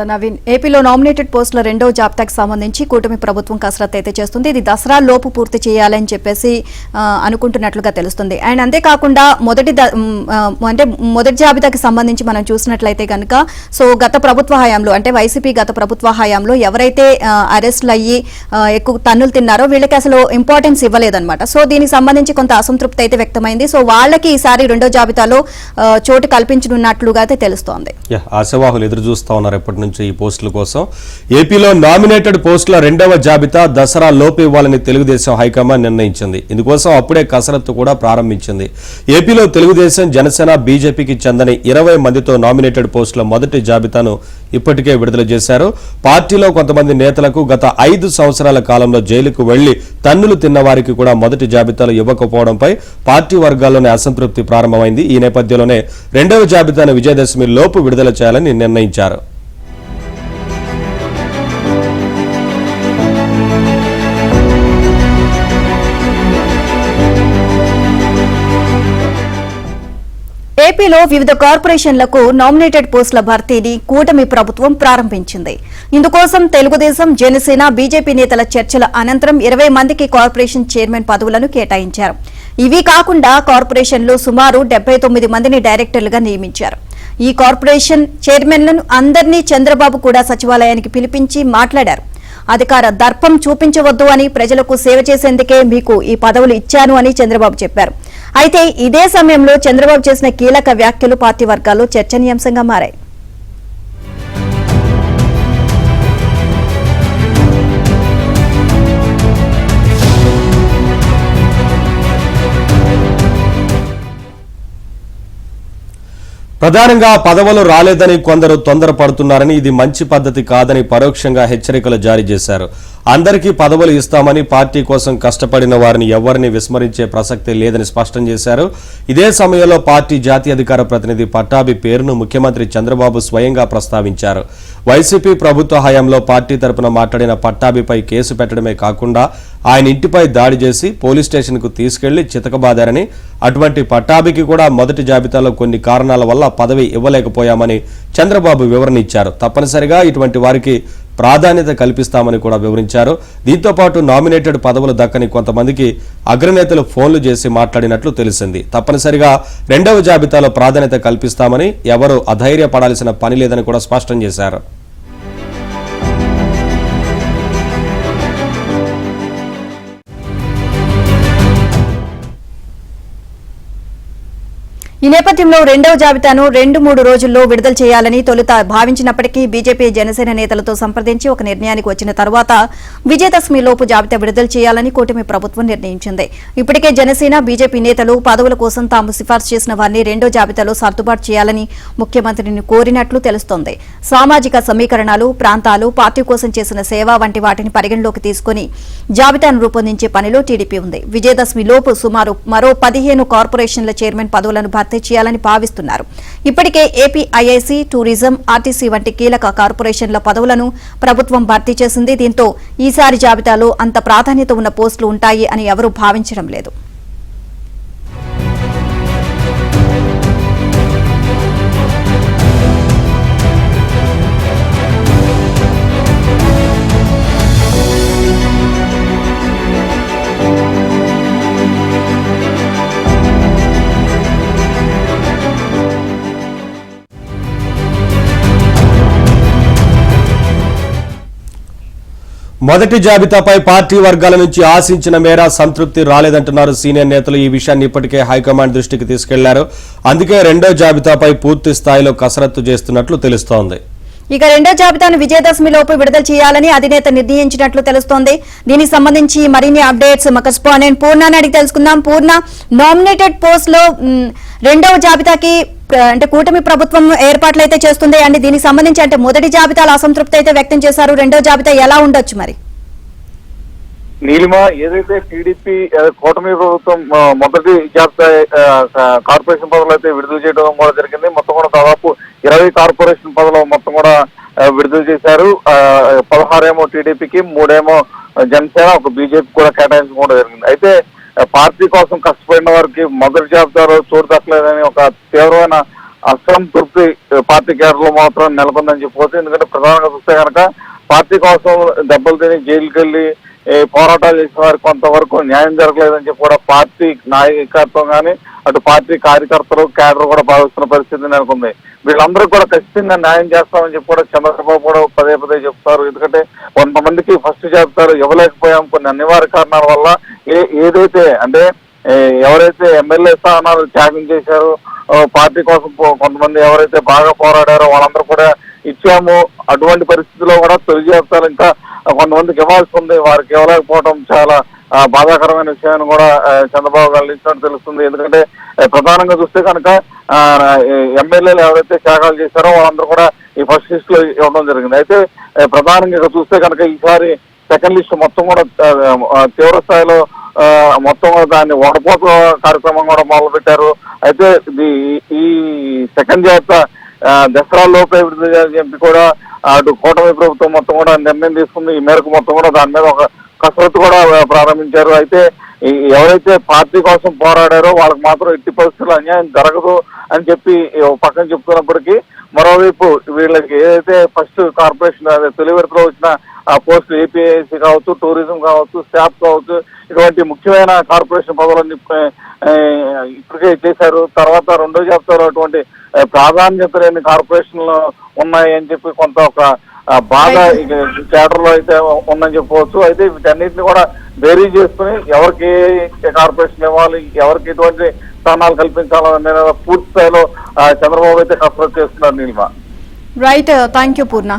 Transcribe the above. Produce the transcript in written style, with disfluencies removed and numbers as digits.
నవీన్, ఏపీలో నామినేటెడ్ పోస్టుల రెండవ జాబితాకు సంబంధించి కూటమి ప్రభుత్వం కసరత్తు అయితే చేస్తుంది. ఇది దసరా లోపు పూర్తి చేయాలని చెప్పేసి అనుకుంటున్నట్లుగా తెలుస్తుంది. అండ్ అంతేకాకుండా మొదటి జాబితాకి సంబంధించి మనం చూసినట్లయితే కనుక గత ప్రభుత్వ హయాంలో అంటే వైసీపీ గత ప్రభుత్వ హయాంలో ఎవరైతే అరెస్టులు అయ్యి ఎక్కువ తన్నులు తిన్నారో వీళ్ళకి అసలు ఇంపార్టెన్స్ ఇవ్వలేదన్నమాట. దీనికి సంబంధించి కొంత అసంతృప్తి అయితే వ్యక్తమైంది. వాళ్ళకి ఈసారి రెండో జాబితాలో చోటు కల్పించనున్నట్లుగా అయితే తెలుస్తోంది. ఆశావాహులు ఎదురు చూస్తా ఉన్నారు ఎప్పటి నుంచి ఈ పోస్టుల కోసం. ఏపీలో నామినేటెడ్ పోస్టుల రెండవ జాబితా దసరా లోపు ఇవ్వాలని తెలుగుదేశం హైకమాండ్ నిర్ణయించింది. ఇందుకోసం అప్పుడే కసరత్తు కూడా ప్రారంభించింది. ఏపీలో తెలుగుదేశం, జనసేన, బీజేపీకి చెందని 20 మందితో నామినేటెడ్ పోస్టుల మొదటి జాబితాను ఇప్పటికే విడుదల చేశారు. పార్టీలో కొంతమంది నేతలకు గత 5 సంవత్సరాల కాలంలో జైలుకు వెళ్లి తన్నులు తిన్న వారికి కూడా మొదటి జాబితాలు ఇవ్వకపోవడంపై పార్టీ వర్గాల్లోనే అసంతృప్తి ప్రారంభమైంది. ఈ నేపథ్యంలోనే రెండవ జాబితాను విజయదశమి లోపు విడుదల చేయాలని నిర్ణయించారు. ఏపీలో వివిధ కార్పొరేషన్లకు నామినేటెడ్ పోస్టుల భర్తీని కూటమి ప్రభుత్వం ప్రారంభించింది. ఇందుకోసం తెలుగుదేశం, జనసేన, బీజేపీ నేతల చర్చల అనంతరం 20 మందికి కార్పొరేషన్ చైర్మన్ పదవులను కేటాయించారు. ఇవి కాకుండా కార్పొరేషన్లో సుమారు 79 మందిని డైరెక్టర్లుగా నియమించారు. ఈ కార్పొరేషన్ చైర్మన్లను అందరినీ చంద్రబాబు కూడా సచివాలయానికి పిలిపించి మాట్లాడారు. అధికార దర్పం చూపించవద్దు అని, ప్రజలకు సేవ చేసేందుకే మీకు ఈ పదవులు ఇచ్చాను అని చంద్రబాబు చెప్పారు. అయితే ఇదే సమయంలో చంద్రబాబు చేసిన కీలక వ్యాఖ్యలు పార్టీ వర్గాల్లో చర్చనీయాంశంగా మారాయి. ప్రధానంగా పదవులు రాలేదని కొందరు తొందరపడుతున్నారని, ఇది మంచి పద్ధతి కాదని పరోక్షంగా హెచ్చరికలు జారీ చేశారు. అందరికీ పదవులు ఇస్తామని, పార్టీ కోసం కష్టపడిన వారిని ఎవరిని విస్మరించే ప్రసక్తి లేదని స్పష్టం చేశారు. ఇదే సమయంలో పార్టీ జాతీయ అధికార ప్రతినిధి పట్టాభి పేరును ముఖ్యమంత్రి చంద్రబాబు స్వయంగా ప్రస్తావించారు. వైసీపీ ప్రభుత్వ హయాంలో పార్టీ తరపున మాట్లాడిన పట్టాభిపై కేసు పెట్టడమే కాకుండా ఆయన ఇంటిపై దాడి చేసి పోలీస్ స్టేషన్కు తీసుకెళ్లి చితకబాదారని, అటువంటి పట్టాభికి కూడా మొదటి జాబితాలో కొన్ని కారణాల వల్ల పదవి ఇవ్వలేకపోయామని చంద్రబాబు వివరణ ఇచ్చారు. తప్పనిసరిగా ఇటువంటి వారికి ప్రాధాన్యత కల్పిస్తామని కూడా వివరించారు. దీంతో పాటు నామినేటెడ్ పదవులు దక్కని కొంతమందికి అగ్రనేతలు ఫోన్లు చేసి మాట్లాడినట్లు తెలిసింది. తప్పనిసరిగా రెండవ జాబితాలో ప్రాధాన్యత కల్పిస్తామని, ఎవరూ అధైర్యపడాల్సిన పని లేదని కూడా స్పష్టం చేశారు. ఈ నేపథ్యంలో రెండవ జాబితాను 2-3 రోజుల్లో విడుదల చేయాలని తొలుత భావించినప్పటికీ బీజేపీ, జనసేన నేతలతో సంప్రదించి ఒక నిర్ణయానికి వచ్చిన తర్వాత విజయదశమి లోపు జాబితా విడుదల చేయాలని కూటమి ప్రభుత్వం నిర్ణయించింది. ఇప్పటికే జనసేన, బీజేపీ నేతలు పదవుల కోసం తాము సిఫార్సు చేసిన వారిని రెండో జాబితాలో సర్దుబాటు చేయాలని ముఖ్యమంత్రిని కోరినట్లు తెలుస్తోంది. సామాజిక సమీకరణాలు, ప్రాంతాలు, పార్టీ కోసం చేసిన సేవ వంటి వాటిని పరిగణలోకి తీసుకుని జాబితాను రూపొందించే పనిలో టీడీపీ ఉంది. విజయదశమి లోపు సుమారు మరో 15 కార్పొరేషన్ల చైర్మన్ పదవులను భర్తీ చేయాలని భావిస్తున్నారు. ఇప్పటికే ఏపీ ఐఐసీ, టూరిజం, ఆర్టీసీ వంటి కీలక కార్పొరేషన్ల పదవులను ప్రభుత్వం భర్తీ చేసింది. దీంతో ఈసారి జాబితాలో అంత ప్రాధాన్యత ఉన్న పోస్టులు ఉంటాయి అని ఎవరూ భావించడం లేదు. మొదటి జాబితాపై పార్టీ వర్గాల నుంచి ఆశించిన మేర సంతృప్తి రాలేదంటున్నారు సీనియర్ నేతలు. ఈ విషయాన్ని ఇప్పటికే హైకమాండ్ దృష్టికి తీసుకెళ్లారు. అందుకే రెండో జాబితాపై పూర్తి స్థాయిలో కసరత్తు చేస్తున్నట్లు తెలుస్తోంది. ఇక రెండో జాబితాను విజయదశమి లోపు విడుదల చేయాలని అధినేత నిర్ణయించినట్లు తెలుస్తోంది. దీనికి సంబంధించి మరిన్ని అప్డేట్స్ మా కరెస్పాండెంట్ పూర్ణాని అడిగి తెలుసుకుందాం. పూర్ణ, నామినేటెడ్ పోస్ట్ లో రెండవ జాబితాకి అంటే కూటమి ప్రభుత్వం ఏర్పాట్లు అయితే చేస్తుంది అండి. దీనికి సంబంధించి అంటే మొదటి జాబితాలో అసంతృప్తి అయితే వ్యక్తం చేశారు. రెండో జాబితా ఎలా ఉండొచ్చు మరి? నీలిమ, ఏదైతే టీడీపీ కూటమి ప్రభుత్వం మొదటి జాబితా కార్పొరేషన్ పదవులు అయితే విడుదల చేయడం కూడా జరిగింది. మొత్తం కూడా దాదాపు 20 కార్పొరేషన్ పదవులు మొత్తం కూడా విడుదల చేశారు. 16 ఏమో టీడీపీకి, 3 ఏమో జనసేన, 1 బీజేపీ కూడా కేటాయించడం కూడా జరిగింది. అయితే పార్టీ కోసం కష్టపడిన వారికి మొదటి జాబితాలో చోటు దక్కలేదని ఒక తీవ్రమైన అసంతృప్తి పార్టీ కేడర్లో మాత్రం నెలకొందని చెప్పవచ్చు. ఎందుకంటే ప్రధానంగా చూస్తే కనుక పార్టీ కోసం దెబ్బలు తిని జైలుకి వెళ్ళి పోరాటాలు చేసిన వారికి కొంతవరకు న్యాయం జరగలేదని చెప్పి కూడా పార్టీ నాయకత్వం కానీ అటు పార్టీ కార్యకర్తలు కేడర్ కూడా భావిస్తున్న పరిస్థితి నెలకొంది. వీళ్ళందరూ కూడా ఖచ్చితంగా న్యాయం చేస్తామని చెప్పి కూడా చంద్రబాబు కూడా పదే పదే చెప్తారు. ఎందుకంటే కొంతమందికి ఫస్ట్ చెప్తారు ఇవ్వలేకపోయాం కొన్ని అనివార్య కారణాల వల్ల. ఏదైతే అంటే ఎవరైతే ఎమ్మెల్యే స్థానాలు త్యాగం చేశారో పార్టీ కోసం కొంతమంది ఎవరైతే బాగా పోరాడారో వాళ్ళందరూ కూడా ఇచ్చాము. అటువంటి పరిస్థితిలో కూడా తొలి జాబితాలు ఇంకా కొంతమందికి ఇవ్వాల్సి ఉంది. వారికి ఇవ్వలేకపోవడం చాలా బాధాకరమైన విషయాన్ని కూడా చంద్రబాబు గారు ఇచ్చినట్టు తెలుస్తుంది. ఎందుకంటే ప్రధానంగా చూస్తే కనుక ఎమ్మెల్యేలు ఎవరైతే త్యాగాలు చేశారో వాళ్ళందరూ కూడా ఈ ఫస్ట్ లిస్ట్ లో ఇవ్వడం జరిగింది. అయితే ప్రధానంగా చూస్తే కనుక ఈసారి సెకండ్ లిస్ట్ మొత్తం కూడా తీవ్ర స్థాయిలో మొత్తం కూడా దాన్ని వడపోత కార్యక్రమం కూడా మొదలు పెట్టారు. అయితే ఈ సెకండ్ జాబితా దసరా లోపే విడుదల చెప్పి కూడా అటు కూటమి ప్రభుత్వం మొత్తం కూడా నిర్ణయం తీసుకుంది. ఈ మేరకు మొత్తం కూడా దాని మీద ఒక కసరత్తు కూడా ప్రారంభించారు. అయితే ఎవరైతే పార్టీ కోసం పోరాడారో వాళ్ళకి మాత్రం ఎట్టి పరిస్థితుల్లో అన్యాయం జరగదు అని చెప్పి పక్కన చెప్తున్నప్పటికీ మరోవైపు వీళ్ళకి ఏదైతే ఫస్ట్ కార్పొరేషన్ తొలి విడతలో వచ్చిన పోస్టులు ఏపీఐసి కావచ్చు, టూరిజం కావచ్చు, స్టాఫ్ కావచ్చు, ఇటువంటి ముఖ్యమైన కార్పొరేషన్ పదవులన్నీ ఇప్పటికే చేశారు. తర్వాత రెండో జాబితాలో అటువంటి ప్రాధాన్యత లేని కార్పొరేషన్లు ఉన్నాయి అని చెప్పి కొంత ఒక బాగా కేడర్ లో అయితే ఉందని చెప్పవచ్చు. అయితే వీటన్నిటిని కూడా బేరీ చేసుకుని ఎవరికి కార్పొరేషన్ ఇవ్వాలి, ఎవరికి ఎటువంటి స్థానాలు కల్పించాలనే పూర్తి స్థాయిలో చంద్రబాబు అయితే కసరత్తు చేస్తున్నారు. Neelima. Right, thank you Purna.